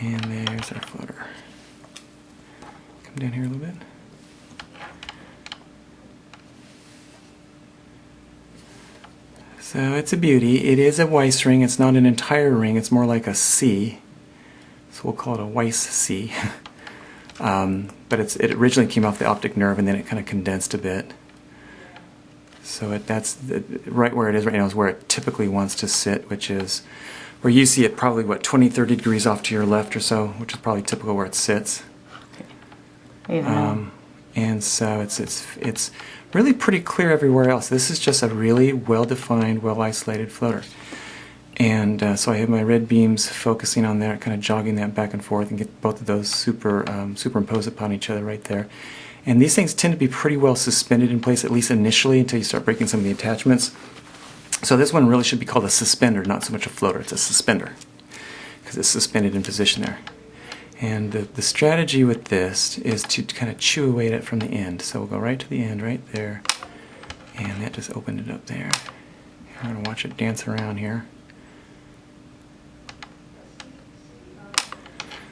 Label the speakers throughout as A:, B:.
A: And there's our floater. Come down here a little bit. So it's a beauty. It is a Weiss ring. It's not an entire ring. It's more like a C. So we'll call it a Weiss C. But it originally came off the optic nerve and then it kind of condensed a bit. So right where it is right now is where it typically wants to sit, which is where you see it probably, what, 20, 30 degrees off to your left or so, which is probably typical where it sits. And so it's really pretty clear everywhere else. This is just a really well-defined, well-isolated floater. And so I have my red beams focusing on that, kind of jogging that back and forth and get both of those superimposed upon each other right there. And these things tend to be pretty well suspended in place, at least initially, until you start breaking some of the attachments. So this one really should be called a suspender, not so much a floater. It's a suspender because it's suspended in position there. And the strategy with this is to kind of chew away at it from the end. So we'll go right to the end, right there. And that just opened it up there. I'm going to watch it dance around here.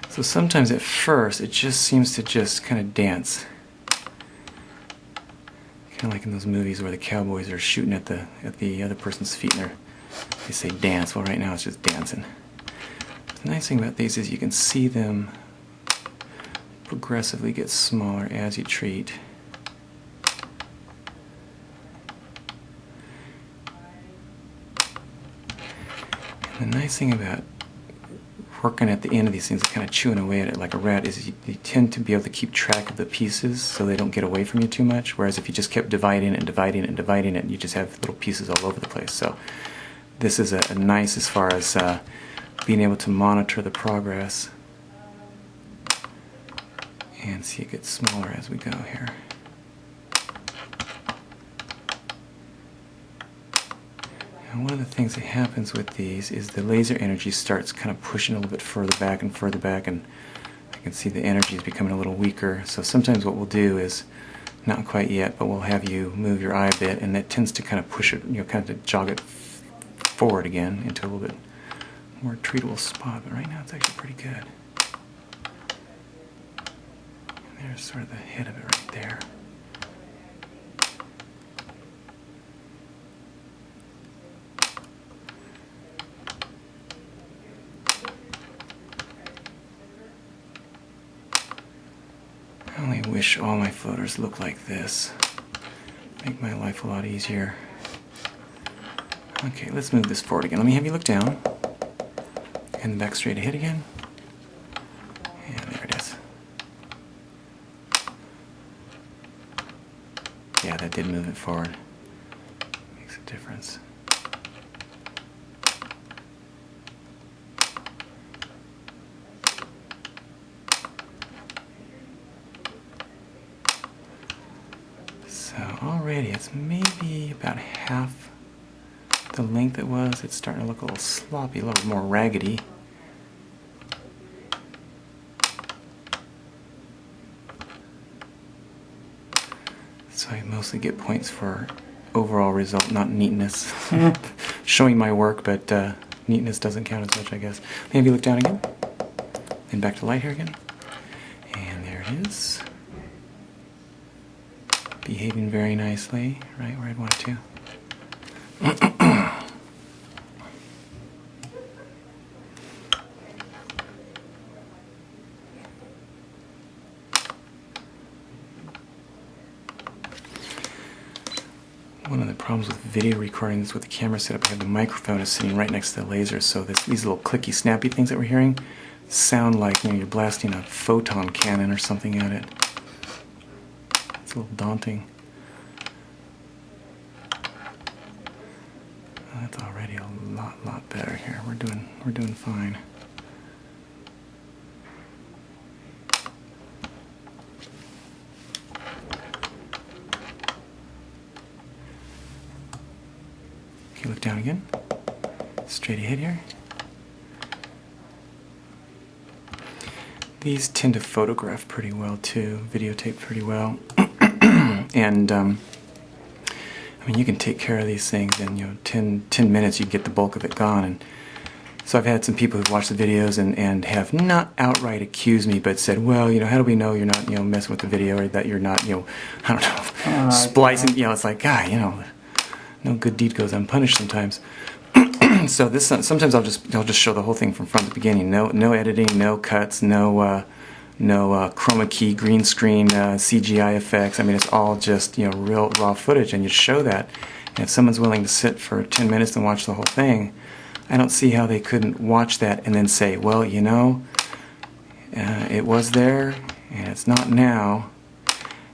A: So sometimes at first it just seems to just kind of dance. Kind of like in those movies where the cowboys are shooting at the other person's feet and they say dance. Well, right now it's just dancing. The nice thing about these is you can see them progressively get smaller as you treat. And the nice thing about working at the end of these things, kind of chewing away at it like a rat, is you tend to be able to keep track of the pieces so they don't get away from you too much, whereas if you just kept dividing and dividing and dividing it, you just have little pieces all over the place. So this is a nice as far as being able to monitor the progress and see it get smaller as we go here. And one of the things that happens with these is the laser energy starts kind of pushing a little bit further back, and I can see the energy is becoming a little weaker. So sometimes what we'll do is, not quite yet, but we'll have you move your eye a bit, and that tends to kind of push it, kind of to jog it forward again into a little bit more treatable spot. But right now it's actually pretty good. And there's sort of the head of it right there. I only wish all my floaters looked like this. Make my life a lot easier. Okay, let's move this forward again. Let me have you look down. And back straight ahead again. And there it is. Yeah, that did move it forward. Makes a difference. So already it's maybe about half the length it was. It's starting to look a little sloppy, a little more raggedy. So I mostly get points for overall result, not neatness. Showing my work, but neatness doesn't count as much, I guess. Maybe look down again. Then back to light here again. And there it is. Behaving very nicely, right where I'd want it to. One of the problems with video recording is with the camera setup, I have the microphone is sitting right next to the laser, so these little clicky, snappy things that we're hearing sound like you're blasting a photon cannon or something at it. It's a little daunting. That's already a lot better here. We're doing fine. Okay, look down again. Straight ahead here. These tend to photograph pretty well too, videotape pretty well. And I mean, you can take care of these things in 10 minutes. You get the bulk of it gone, and So I've had some people who've watched the videos and have not outright accused me, but said, well, how do we know you're not, messing with the video, or that you're not, I don't know, splicing, it's like, God, no good deed goes unpunished sometimes. So this, sometimes I'll just show the whole thing from front to beginning. No editing, no cuts, no chroma key, green screen, CGI effects. I mean, it's all just, real raw footage, and you show that. And if someone's willing to sit for 10 minutes and watch the whole thing, I don't see how they couldn't watch that and then say, well, it was there and it's not now.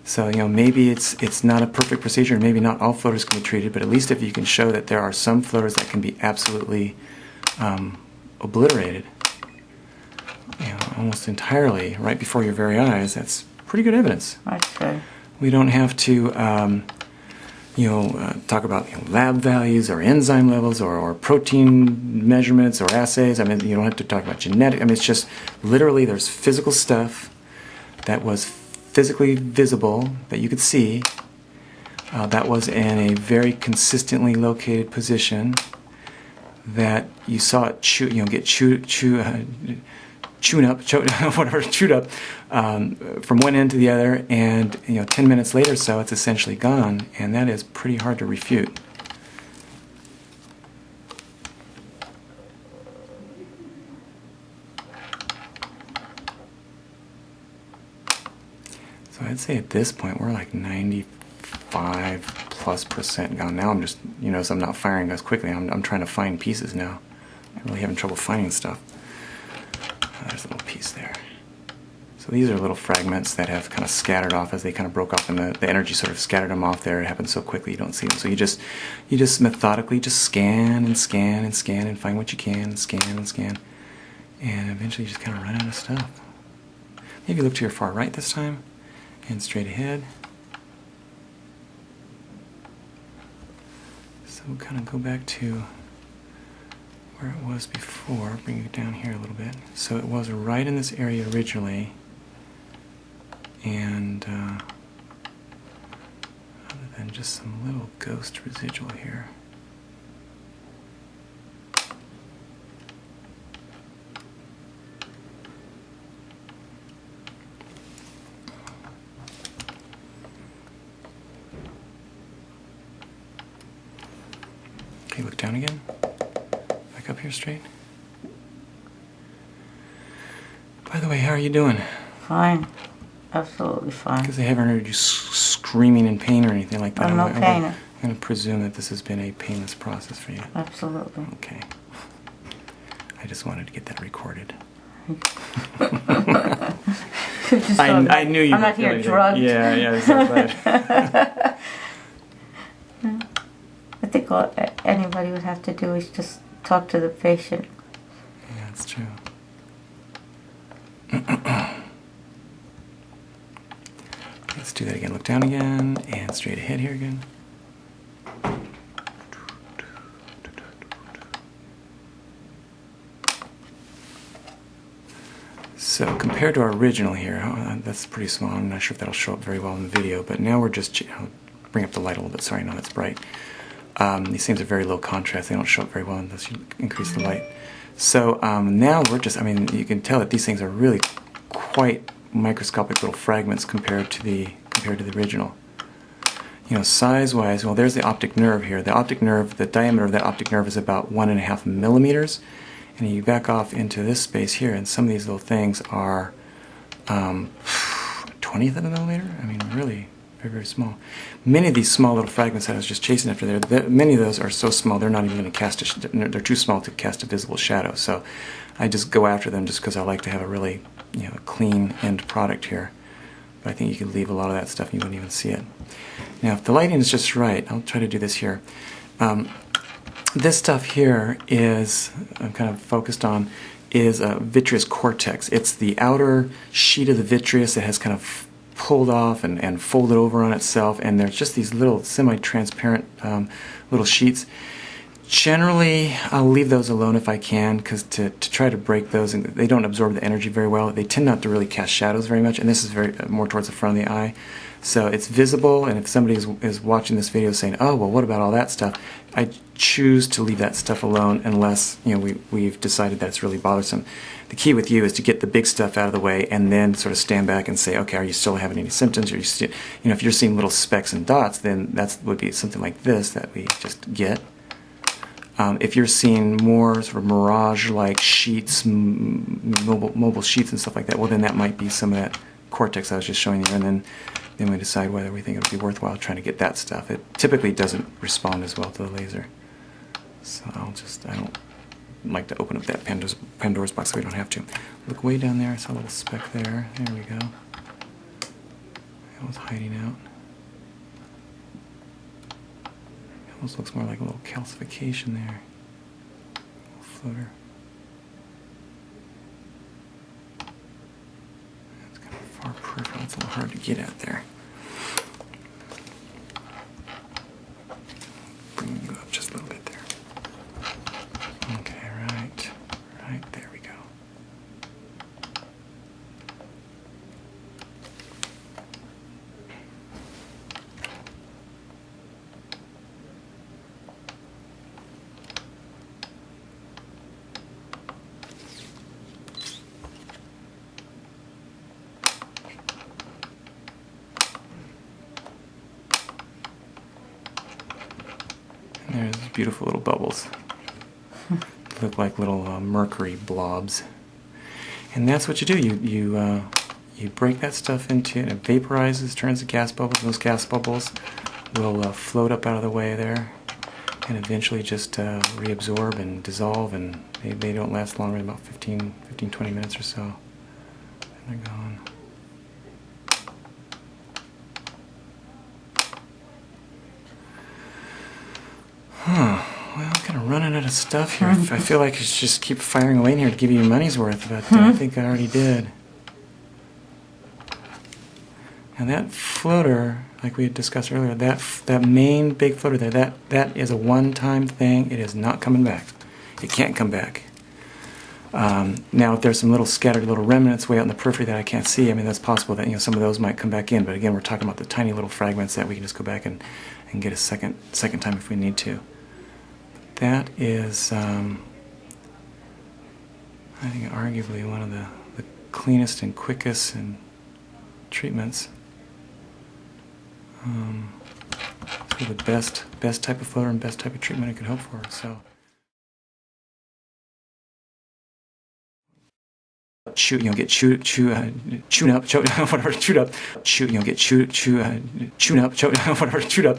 A: So, maybe it's not a perfect procedure, maybe not all floaters can be treated, but at least if you can show that there are some floaters that can be absolutely obliterated, almost entirely right before your very eyes, that's pretty good evidence.
B: Okay.
A: We don't have to talk about lab values or enzyme levels or protein measurements or assays. I mean, you don't have to talk about genetic. I mean, it's just literally there's physical stuff that was physically visible that you could see, that was in a very consistently located position, that you saw it get chewed up from one end to the other, and 10 minutes later, so it's essentially gone, and that is pretty hard to refute. So I'd say at this point we're like 95+% gone. Now I'm just, so I'm not firing as quickly. I'm trying to find pieces now. I'm really having trouble finding stuff. There's a little piece there. So these are little fragments that have kind of scattered off as they kind of broke off, and the energy sort of scattered them off there. It happened so quickly you don't see them. So you just methodically just scan and scan and scan and find what you can, and scan and scan, and eventually you just kind of run out of stuff. Maybe look to your far right this time and straight ahead. So we'll kind of go back to where it was before, bring it down here a little bit. So it was right in this area originally, and other than just some little ghost residual here. Okay, look down again. Up here straight. By the way, how are you doing?
B: Fine. Absolutely fine.
A: Because I haven't heard you screaming in pain or anything like that.
B: I'm no pain.
A: I'm going to presume that this has been a painless process for you.
B: Absolutely.
A: Okay. I just wanted to get that recorded. I knew you
B: I'm
A: were
B: not here
A: feeling
B: drugged.
A: Yeah, it's not bad.
B: I think all anybody would have to do is just talk to the patient.
A: Yeah, that's true. Let's do that again. Look down again and straight ahead here again. So compared to our original here, that's pretty small. I'm not sure if that'll show up very well in the video, but now we're just, bring up the light a little bit. Sorry, no, that's bright. These things are very low contrast. They don't show up very well unless you increase the light. So now we're just, you can tell that these things are really quite microscopic little fragments compared to the original. Size-wise, well, there's the optic nerve here. The optic nerve, the diameter of that optic nerve is about 1.5 millimeters. And you back off into this space here, and some of these little things are 1/20 of a millimeter. Really very, very small. Many of these small little fragments that I was just chasing after there, many of those are so small they're not even going to cast they're too small to cast a visible shadow. So I just go after them just because I like to have a really clean end product here. But I think you could leave a lot of that stuff and you wouldn't even see it. Now, if the lighting is just right, I'll try to do this here. This stuff here is, I'm kind of focused on, is a vitreous cortex. It's the outer sheet of the vitreous that has kind of pulled off and folded over on itself, and there's just these little semi-transparent little sheets Generally, I'll leave those alone if I can, because to try to break those, and they don't absorb the energy very well. They tend not to really cast shadows very much, and this is very more towards the front of the eye. So it's visible, and if somebody is watching this video saying, oh, well, what about all that stuff? I choose to leave that stuff alone unless, you know, we've decided that it's really bothersome. The key with you is to get the big stuff out of the way and then sort of stand back and say, okay, are you still having any symptoms? Are you still, you know, if you're seeing little specks and dots, then that would be something like this that we just get. If you're seeing more sort of mirage-like sheets, mobile sheets and stuff like that, well, then that might be some of that cortex I was just showing you, and then we decide whether we think it would be worthwhile trying to get that stuff. It typically doesn't respond as well to the laser. So I don't like to open up that Pandora's box, so we don't have to. Look way down there, I saw a little speck there. There we go. That was hiding out. Almost looks more like a little calcification there. A little floater. That's kind of far peripheral. It's a little hard to get at there. Bring you up just a little bit there. Okay, right there we go. There's beautiful little bubbles. Look like little mercury blobs. And that's what you do. You break that stuff into it. It vaporizes, turns to gas bubbles. Those gas bubbles will float up out of the way there and eventually just reabsorb and dissolve, and they don't last longer than about 15-20 minutes or so. And they're gone. Huh. Well, I'm kind of running out of stuff here. I feel like I should just keep firing away in here to give you your money's worth, but I think I already did. And that floater, like we had discussed earlier, that main big floater there, that is a one-time thing. It is not coming back. It can't come back. Now, if there's some little scattered little remnants way out in the periphery that I can't see, I mean, that's possible that, you know, some of those might come back in. But again, we're talking about the tiny little fragments that we can just go back and get a second time if we need to. That is, I think, arguably one of the cleanest and quickest and treatments. Sort of the best type of floater and best type of treatment I could hope for. So. Chew, you know, get chewed up, whatever, chewed up. Chew, you know, get chewed up, whatever, chewed up.